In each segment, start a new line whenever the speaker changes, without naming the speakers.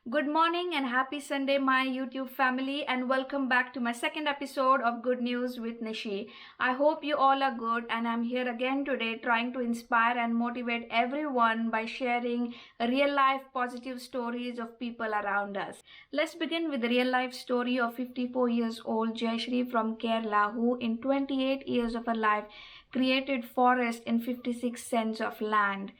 Good morning and happy Sunday, my YouTube family, and welcome back to my second episode of Good News with Nishi. I hope you all are good, and I'm here again today trying to inspire and motivate everyone by sharing real life positive stories of people around us. Let's begin with the real life story of 54 years old Jayashree from Kerala, who in 28 years of her life created forest in 56 cents of land.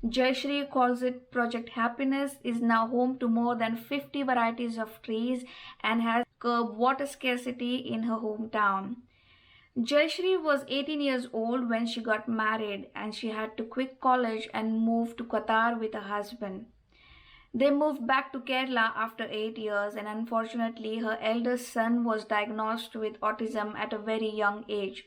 Jayashree calls it Project Happiness, is now home to more than 50 varieties of trees and has curbed water scarcity in her hometown. Jayashree was 18 years old when she got married and she had to quit college and move to Qatar with her husband. They moved back to Kerala after 8 years, and unfortunately her eldest son was diagnosed with autism at a very young age.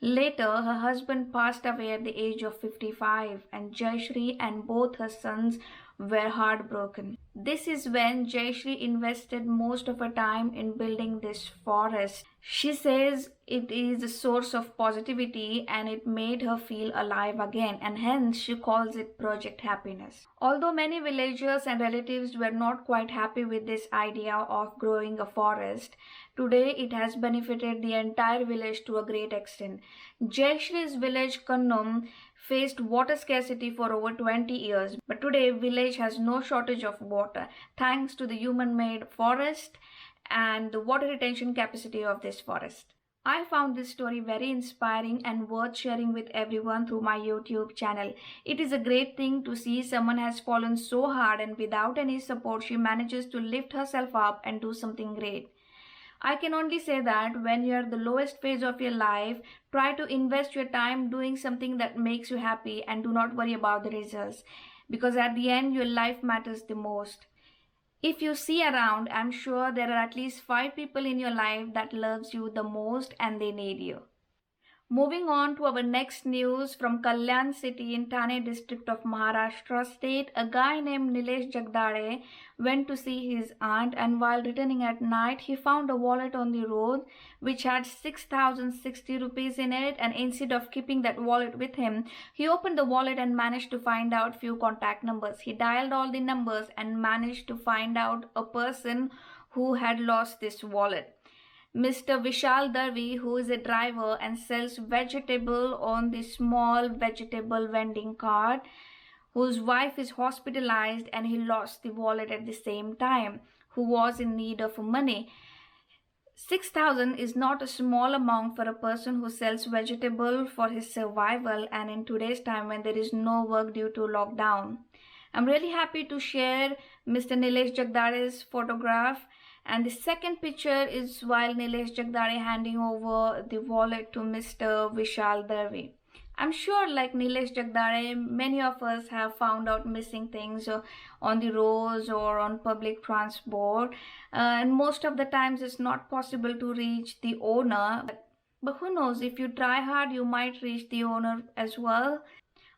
Later, her husband passed away at the age of 55, and Jayashree and both her sons were heartbroken. This is when Jayashree invested most of her time in building this forest. She says it is a source of positivity and it made her feel alive again, and hence she calls it Project Happiness. Although many villagers and relatives were not quite happy with this idea of growing a forest, today it has benefited the entire village to a great extent. Jayashree's village Kannum faced water scarcity for over 20 years, but today village has no shortage of water thanks to the human-made forest and the water retention capacity of this forest. I found this story very inspiring and worth sharing with everyone through my YouTube channel. It is a great thing to see someone has fallen so hard and without any support she manages to lift herself up and do something great. I can only say that when you are at the lowest phase of your life, try to invest your time doing something that makes you happy and do not worry about the results, because at the end your life matters the most. If you see around, I'm sure there are at least 5 people in your life that loves you the most and they need you. Moving on to our next news from Kalyan city in Thane district of Maharashtra state, a guy named Nilesh Jagdare went to see his aunt, and while returning at night he found a wallet on the road which had 6,060 rupees in it, and instead of keeping that wallet with him, he opened the wallet and managed to find out few contact numbers. He dialed all the numbers and managed to find out a person who had lost this wallet. Mr. Vishal Darvi, who is a driver and sells vegetable on the small vegetable vending cart, whose wife is hospitalized and he lost the wallet at the same time, who was in need of money. 6,000 is not a small amount for a person who sells vegetable for his survival, and in today's time when there is no work due to lockdown. I'm really happy to share Mr. Nilesh Jagdare's photograph. And the second picture is while Nilesh Jagdare handing over the wallet to Mr. Vishal Darvi. I'm sure like Nilesh Jagdare, many of us have found out missing things on the roads or on public transport. And most of the times it's not possible to reach the owner. But who knows, if you try hard, you might reach the owner as well.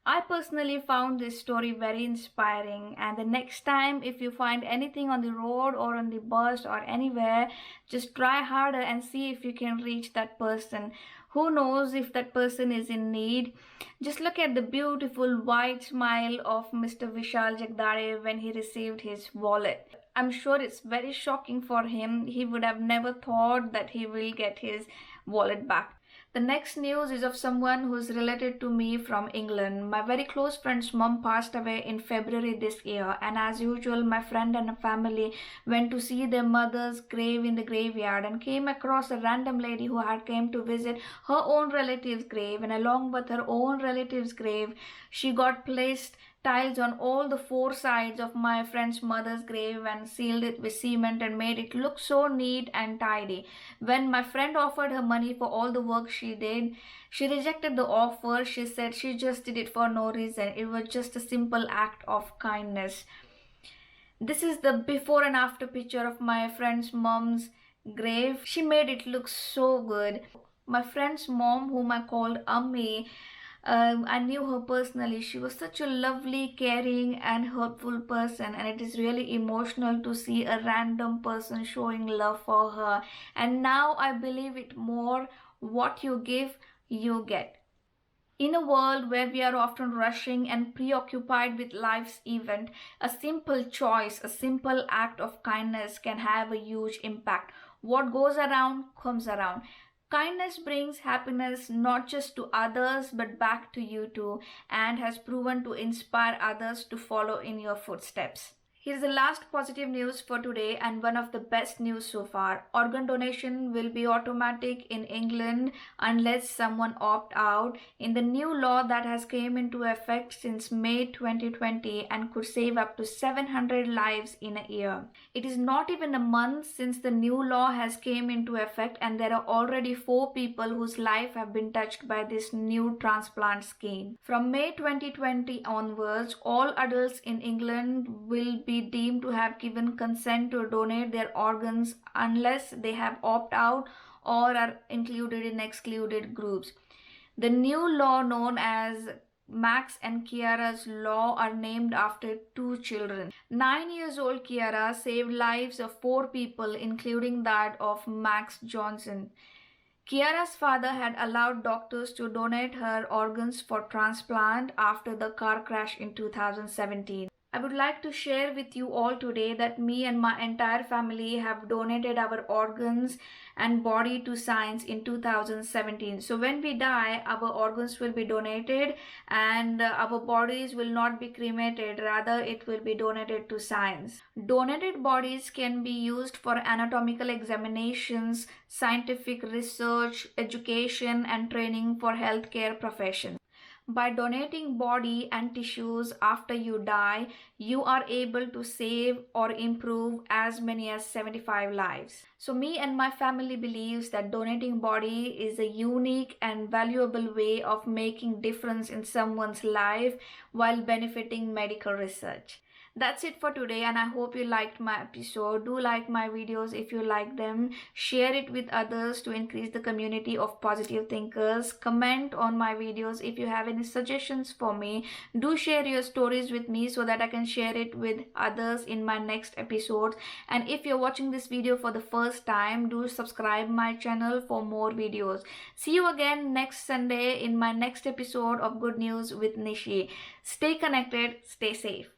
I personally found this story very inspiring, and the next time if you find anything on the road or on the bus or anywhere, just try harder and see if you can reach that person. Who knows if that person is in need. Just look at the beautiful white smile of Mr. Vishal Jagdare when he received his wallet. I'm sure it's very shocking for him. He would have never thought that he will get his wallet back. The next news is of someone who's related to me from England. My very close friend's mom passed away in February this year, and as usual my friend and her family went to see their mother's grave in the graveyard and came across a random lady who had came to visit her own relative's grave, and along with her own relative's grave she got placed tiles on all the 4 sides of my friend's mother's grave and sealed it with cement and made it look so neat and tidy. When my friend offered her money for all the work she did, she rejected the offer. She said she just did it for no reason. It was just a simple act of kindness. This is the before and after picture of my friend's mom's grave. She made it look so good. My friend's mom, whom I called Ammi, I knew her personally. She was such a lovely, caring and helpful person, and it is really emotional to see a random person showing love for her. And now I believe it more, what you give, you get. In a world where we are often rushing and preoccupied with life's event, a simple choice, a simple act of kindness can have a huge impact. What goes around comes around. Kindness brings happiness not just to others but back to you too, and has proven to inspire others to follow in your footsteps. Here's the last positive news for today and one of the best news so far. Organ donation will be automatic in England unless someone opt out in the new law that has came into effect since May 2020 and could save up to 700 lives in a year. It is not even a month since the new law has came into effect and there are already 4 people whose life have been touched by this new transplant scheme. From May 2020 onwards, all adults in England will be deemed to have given consent to donate their organs unless they have opt out or are included in excluded groups. The new law known as Max and Kiara's law are named after 2 children. 9 years old Kiara saved lives of 4 people including that of Max Johnson. Kiara's father had allowed doctors to donate her organs for transplant after the car crash in 2017. I would like to share with you all today that me and my entire family have donated our organs and body to science in 2017. So when we die, our organs will be donated and our bodies will not be cremated, rather it will be donated to science. Donated bodies can be used for anatomical examinations, scientific research, education and training for healthcare professions. By donating body and tissues after you die, you are able to save or improve as many as 75 lives. So me and my family believes that donating body is a unique and valuable way of making difference in someone's life while benefiting medical research. That's it for today and I hope you liked my episode. Do like my videos if you like them. Share it with others to increase the community of positive thinkers. Comment on my videos if you have any suggestions for me. Do share your stories with me so that I can share it with others in my next episodes. And if you're watching this video for the first time, do subscribe my channel for more videos. See you again next Sunday in my next episode of Good News with Nishi. Stay connected, stay safe.